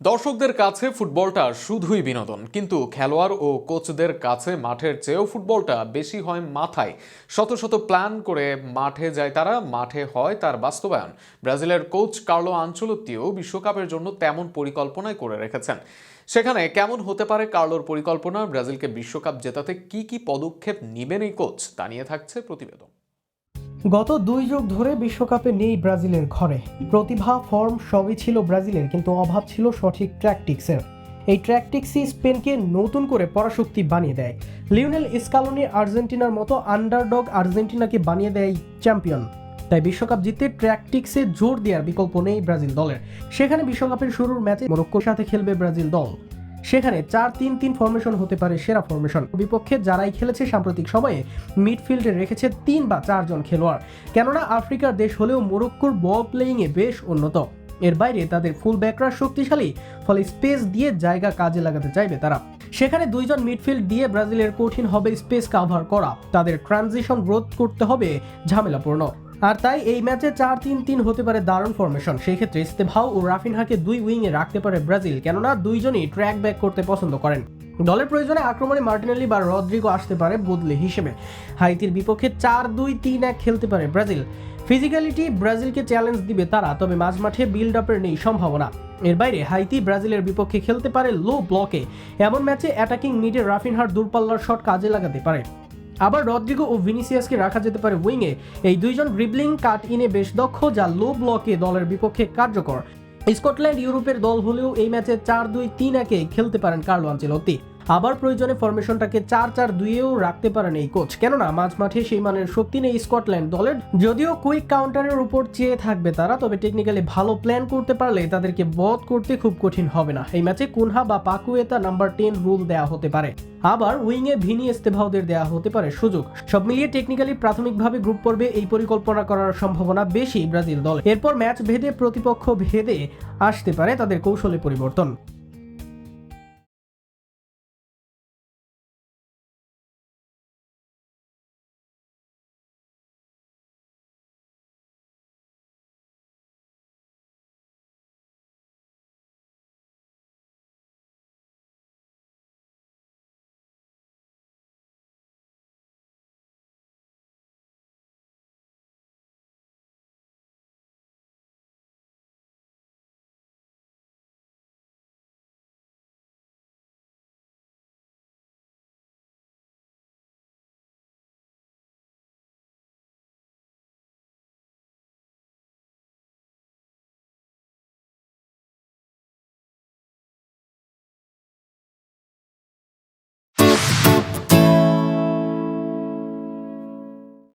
দর্শকদের কাছে ফুটবলটা শুধুই বিনোদন, কিন্তু খেলোয়াড় ও কোচদের কাছে মাঠের চেয়েও ফুটবলটা বেশি হয় মাথায়। শত শত প্ল্যান করে মাঠে যায় তারা, মাঠে হয় তার বাস্তবায়ন। ব্রাজিলের কোচ কার্লো আনচেলত্তিও বিশ্বকাপের জন্য তেমন পরিকল্পনাই করে রেখেছেন। সেখানে কেমন হতে পারে কার্লোর পরিকল্পনা, ব্রাজিলকে বিশ্বকাপ জেতাতে কি কি পদক্ষেপ নেবেন এই কোচ, তা নিয়ে থাকছে প্রতিবেদন। গত 2 যুগ ধরে বিশ্বকাপে নেই ব্রাজিলের ঘরে। প্রতিভা, ফর্ম সবই ছিল ব্রাজিলের, কিন্তু অভাব ছিল সঠিক ট্র্যাকটিক্সের। এই ট্র্যাকটিক্সই স্পেনকে নতুন করে পরাশক্তি বানিয়ে দেয়। লিওনেল স্কালোনি আর্জেন্টিনার মতো আন্ডারডগ আর্জেন্টিনাকে বানিয়ে দেয় চ্যাম্পিয়ন। তাই বিশ্বকাপ জিততে ট্র্যাকটিক্সে জোর দেওয়ার বিকল্প নেই ব্রাজিল দলের। সেখানে বিশ্বকাপের শুরুর ম্যাচে মরক্কোর সাথে খেলবে ব্রাজিল দল। সেখানে 4-3-3 ফরমেশন হতে পারে সেরা ফরমেশন। বিপক্ষে যারাই খেলেছে সাম্প্রতিক সময়ে মিডফিল্ডে রেখেছে 3 বা 4 জন খেলোয়াড়, কেননা আফ্রিকার দেশ হলেও মরক্কোর বল প্লেয়িংয়ে বেশ উন্নত। এর বাইরে তাদের ফুল ব্যাকরা শক্তিশালী, ফলে স্পেস দিয়ে জায়গা কাজে লাগাতে চাইবে তারা। সেখানে 2 জন মিডফিল্ড দিয়ে ব্রাজিলের কঠিন হবে স্পেস কাভার করা। তাদের ট্রানজিশন রোধ করতে হবে ঝামেলাপূর্ণ। আর তাই এই ম্যাচে 4-3-3 হতে পারে দারুণ ফরমেশন। সেই ক্ষেত্রে স্তেভাও ও রাফিনহাকে 2 উইংয়ে রাখতে পারে ব্রাজিল, কেননা দুইজনই ট্র্যাক ব্যাক করতে পছন্দ করেন। দলের প্রয়োজনে আক্রমণে মার্টিনেলি বা রদ্রিগো আসতে পারে বদলে হিসেবে। হাইতির বিপক্ষে 4-2-3-1 খেলতে পারে ব্রাজিল। ফিজিক্যালিটি ব্রাজিলকে চ্যালেঞ্জ দিবে তারা, তবে মাঝমাঠে বিল্ড আপের নেই সম্ভাবনা। এর বাইরে হাইতি ব্রাজিলের বিপক্ষে খেলতে পারে লো ব্লকে। এমন ম্যাচে অ্যাটাকিং মিডে রাফিনহার দূরপাল্লার শট কাজে লাগাতে পারে। আবার রদ্রিগো ও ভিনিসিয়াসকে রাখা যেতে পারে উইংয়ে। এই দুইজন ড্রিবলিং কাট ইনে বেশ দক্ষ, যা লো ব্লকে দলের বিপক্ষে কার্যকর। স্কটল্যান্ড ইউরোপের দল হলেও এই ম্যাচে 4-2-3-1 খেলতে পারেন কার্লো আনচেলত্তি। আবার প্রয়োজনে ফরমেশনটাকে 4-4-2-এও রাখতে পারেন এই কোচ, কেননা মাঝ মাঠে সেই মানের শক্তি নেই স্কটল্যান্ড দলের। যদিও কুইক কাউন্টারের উপর চেয়ে থাকবে তারা, তবে টেকনিক্যালি ভালো প্ল্যান করতে পারলে তাদেরকে বধ করতে খুব কঠিন হবে না। এই ম্যাচে কুনহা বা পাকুয়েতা নাম্বার 10 রুল দেওয়া হতে পারে। আবার উইংয়ে ভিনি এস্তেভাওদের দেওয়া হতে পারে সুযোগ। সব মিলিয়ে টেকনিক্যালি প্রাথমিকভাবে গ্রুপ পর্বে এই পরিকল্পনা করার সম্ভাবনা বেশি ব্রাজিল দল। এরপর ম্যাচ ভেদে, প্রতিপক্ষ ভেদে আসতে পারে তাদের কৌশলে পরিবর্তন।